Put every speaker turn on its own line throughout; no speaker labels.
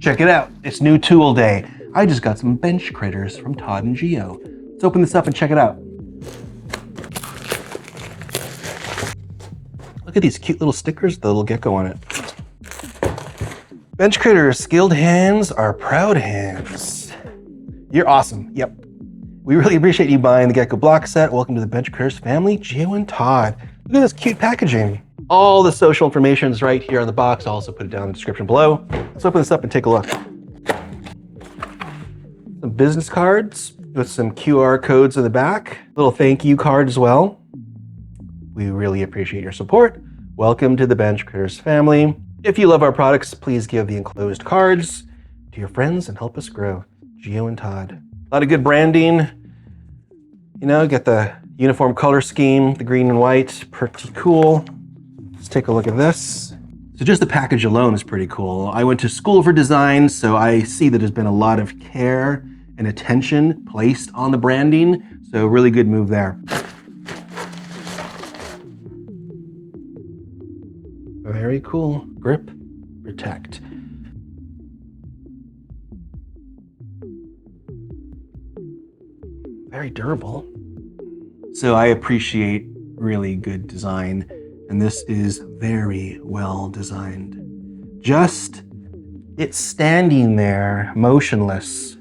Check it out, it's new tool day. I just got some bench critters from Todd and Geo. Let's open this up and check it out. Look at these cute little stickers, the little gecko on it. Bench critters, skilled hands are proud hands. You're awesome, yep. We really appreciate you buying the Gecko Block set. Welcome to the Bench Critters family, Geo and Todd. Look at this cute packaging. All the social information is right here on the box. I'll also put it down in the description below. Let's open this up and take a look. Some business cards with some QR codes in the back. Little thank you card as well. We really appreciate your support. Welcome to the Bench Critters family. If you love our products, please give the enclosed cards to your friends and help us grow. Geo and Todd. A lot of good branding. You know, get the uniform color scheme, the green and white, pretty cool. Let's take a look at this. So just the package alone is pretty cool. I went to school for design, so I see that there's been a lot of care and attention placed on the branding. So really good move there. Very cool. Grip, protect. Very durable. So I appreciate really good design, and this is very well designed. Just, it's standing there motionless,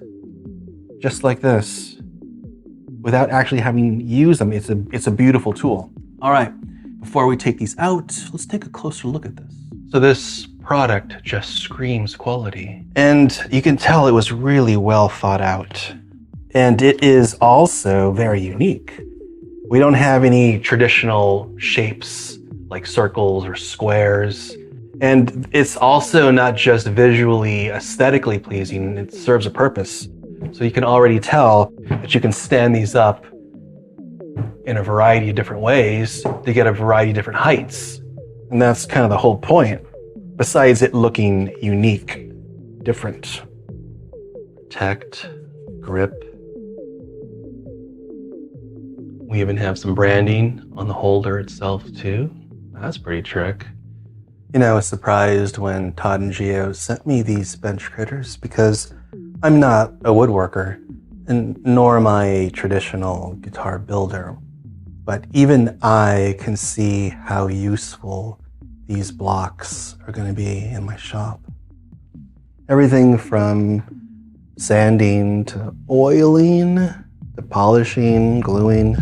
just like this, without actually having used them. It's a beautiful tool. All right, before we take these out, let's take a closer look at this. So this product just screams quality, and you can tell it was really well thought out. And it is also very unique. We don't have any traditional shapes like circles or squares. And it's also not just visually, aesthetically pleasing, it serves a purpose. So you can already tell that you can stand these up in a variety of different ways to get a variety of different heights. And that's kind of the whole point, besides it looking unique, different. Protect, grip. We even have some branding on the holder itself too. That's pretty trick. You know, I was surprised when Todd and Geo sent me these bench critters because I'm not a woodworker, and nor am I a traditional guitar builder. But even I can see how useful these blocks are going to be in my shop. Everything from sanding to oiling to polishing, gluing.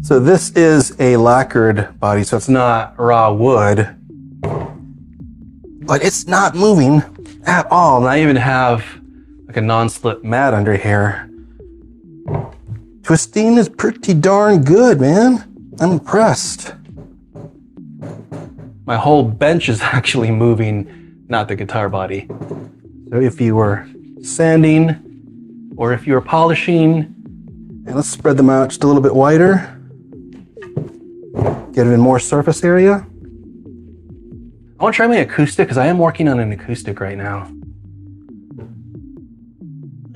So this is a lacquered body, so it's not raw wood, but it's not moving at all. And I even have like a non-slip mat under here. Twisting is pretty darn good, man. I'm impressed. My whole bench is actually moving, not the guitar body. So if you were sanding or if you were polishing, and let's spread them out just a little bit wider. Get even more surface area. I want to try my acoustic because I am working on an acoustic right now.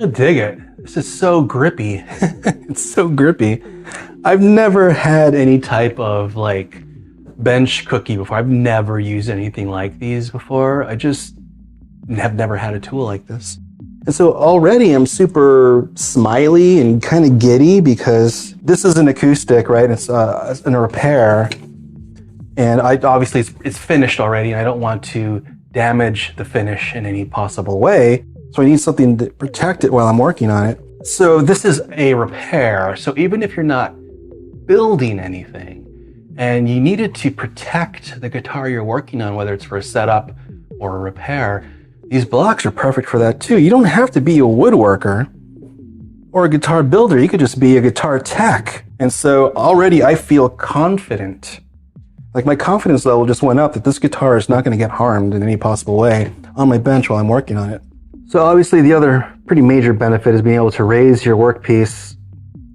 I dig it. This is so grippy. It's so grippy. I've never had any type of like bench cookie before. I've never used anything like these before. I just have never had a tool like this. And so already I'm super smiley and kind of giddy because this is an acoustic, right? It's in a repair. And obviously it's finished already, and I don't want to damage the finish in any possible way. So I need something to protect it while I'm working on it. So this is a repair. So even if you're not building anything and you needed to protect the guitar you're working on, whether it's for a setup or a repair, these blocks are perfect for that too. You don't have to be a woodworker or a guitar builder. You could just be a guitar tech. And so already I feel confident. Like my confidence level just went up that this guitar is not going to get harmed in any possible way on my bench while I'm working on it. So obviously the other pretty major benefit is being able to raise your workpiece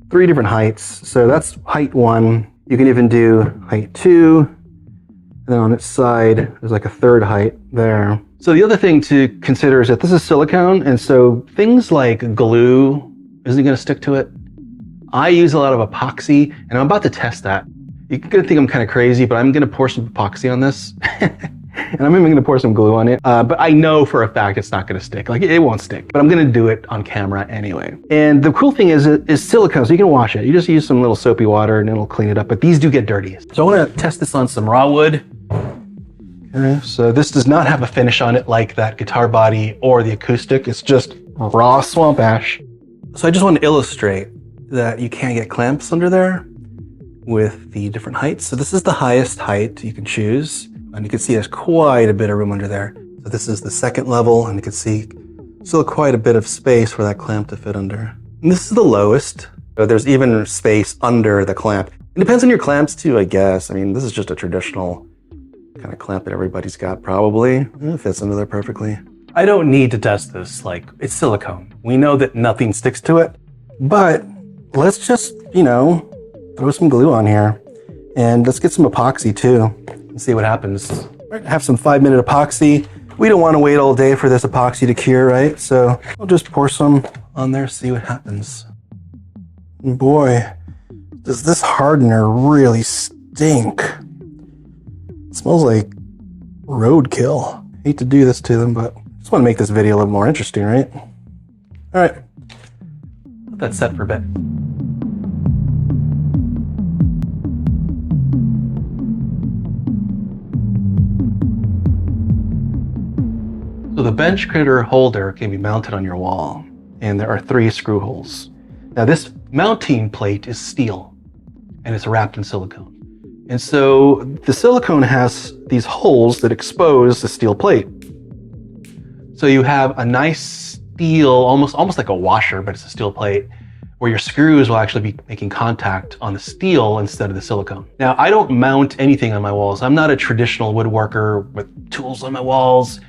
3 different heights. So that's height 1. You can even do height 2. And then on its side, there's like a 3rd height there. So the other thing to consider is that this is silicone, and so things like glue isn't going to stick to it. I use a lot of epoxy, and I'm about to test that. You're gonna think I'm kind of crazy, but I'm gonna pour some epoxy on this. And I'm even gonna pour some glue on it. But I know for a fact it's not gonna stick. Like, it won't stick, but I'm gonna do it on camera anyway. And the cool thing is silicone, so you can wash it. You just use some little soapy water and it'll clean it up, but these do get dirty. So I wanna test this on some raw wood. Okay, so this does not have a finish on it like that guitar body or the acoustic. It's just raw swamp ash. So I just want to illustrate that you can get clamps under there with the different heights. So this is the highest height you can choose. And you can see there's quite a bit of room under there. So this is the second level, and you can see still quite a bit of space for that clamp to fit under. And this is the lowest. So there's even space under the clamp. It depends on your clamps too, I guess. I mean, this is just a traditional kind of clamp that everybody's got probably. It fits under there perfectly. I don't need to test this, like, it's silicone. We know that nothing sticks to it, but let's just, you know, throw some glue on here and let's get some epoxy too and see what happens. Have some 5-minute epoxy. We don't want to wait all day for this epoxy to cure, right? So I'll just pour some on there, see what happens. And boy, does this hardener really stink. It smells like roadkill. Hate to do this to them, but I just want to make this video a little more interesting, right? All right, let that set for a bit. So the bench critter holder can be mounted on your wall, and there are 3 screw holes. Now this mounting plate is steel, and it's wrapped in silicone. And so the silicone has these holes that expose the steel plate. So you have a nice steel, almost like a washer, but it's a steel plate, where your screws will actually be making contact on the steel instead of the silicone. Now, I don't mount anything on my walls. I'm not a traditional woodworker with tools on my walls.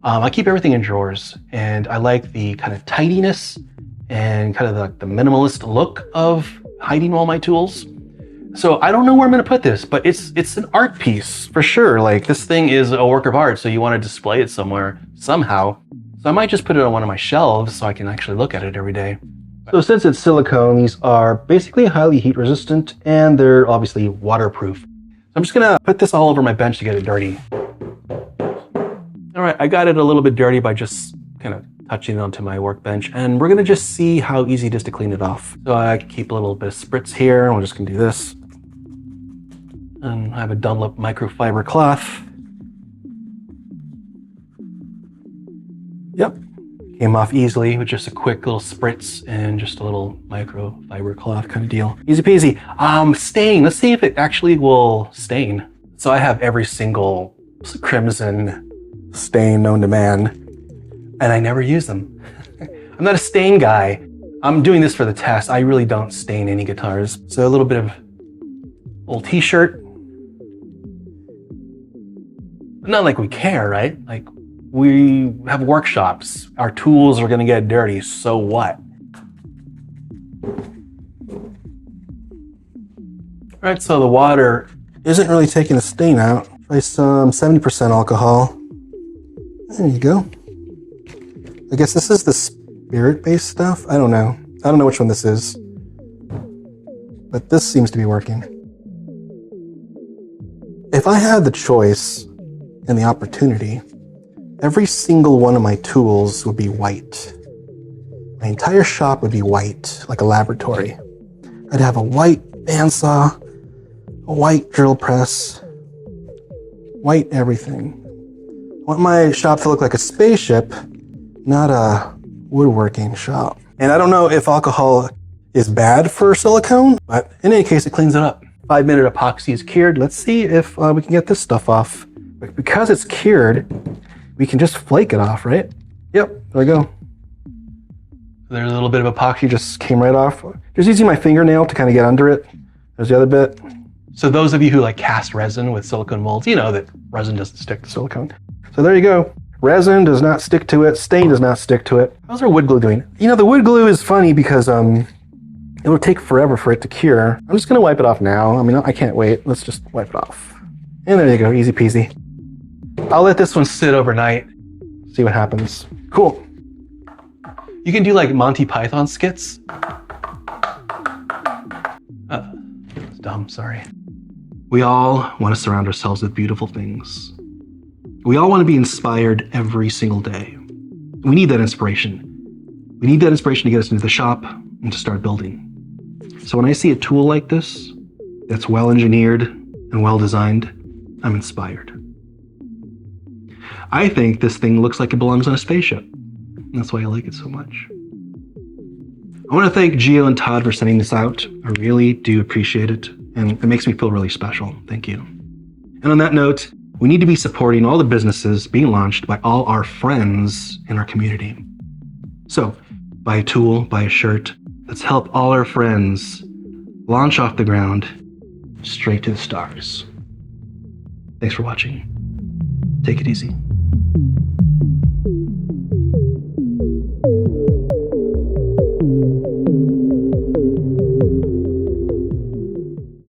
I keep everything in drawers, and I like the kind of tidiness and kind of the minimalist look of hiding all my tools. So I don't know where I'm gonna put this, but it's an art piece for sure. Like, this thing is a work of art, so you want to display it somewhere, somehow. So I might just put it on one of my shelves so I can actually look at it every day. So since it's silicone, these are basically highly heat resistant, and they're obviously waterproof. So I'm just gonna put this all over my bench to get it dirty. All right, I got it a little bit dirty by just kind of touching it onto my workbench, and we're gonna just see how easy it is to clean it off. So I keep a little bit of spritz here, and we're just gonna do this. And I have a Dunlop microfiber cloth. Yep, came off easily with just a quick little spritz and just a little microfiber cloth kind of deal. Easy peasy. Stain, let's see if it actually will stain. So I have every single crimson stain known to man, and I never use them. I'm not a stain guy. I'm doing this for the test. I really don't stain any guitars. So a little bit of old t-shirt. Not like we care, right? Like, we have workshops. Our tools are gonna get dirty, so what? All right, so the water isn't really taking the stain out. Try some 70% alcohol. There you go. I guess this is the spirit-based stuff. I don't know. I don't know which one this is, but this seems to be working. If I had the choice and the opportunity, every single one of my tools would be white. My entire shop would be white, like a laboratory. I'd have a white bandsaw, a white drill press, white everything. I want my shop to look like a spaceship, not a woodworking shop. And I don't know if alcohol is bad for silicone, but in any case, it cleans it up. 5-minute epoxy is cured. Let's see if we can get this stuff off. But because it's cured, we can just flake it off, right? Yep, there we go. There's a little bit of epoxy just came right off. Just using my fingernail to kind of get under it. There's the other bit. So those of you who like cast resin with silicone molds, you know that resin doesn't stick to silicone. So there you go. Resin does not stick to it. Stain does not stick to it. How's our wood glue doing? You know, the wood glue is funny because it will take forever for it to cure. I'm just gonna wipe it off now. I mean, I can't wait. Let's just wipe it off. And there you go, easy peasy. I'll let this one sit overnight, see what happens. Cool. You can do like Monty Python skits. It's dumb, sorry. We all want to surround ourselves with beautiful things. We all want to be inspired every single day. We need that inspiration. We need that inspiration to get us into the shop and to start building. So when I see a tool like this, that's well engineered and well designed, I'm inspired. I think this thing looks like it belongs on a spaceship. That's why I like it so much. I want to thank Gio and Todd for sending this out. I really do appreciate it, and it makes me feel really special. Thank you. And on that note, we need to be supporting all the businesses being launched by all our friends in our community. So, buy a tool, buy a shirt. Let's help all our friends launch off the ground straight to the stars. Thanks for watching. Take it easy.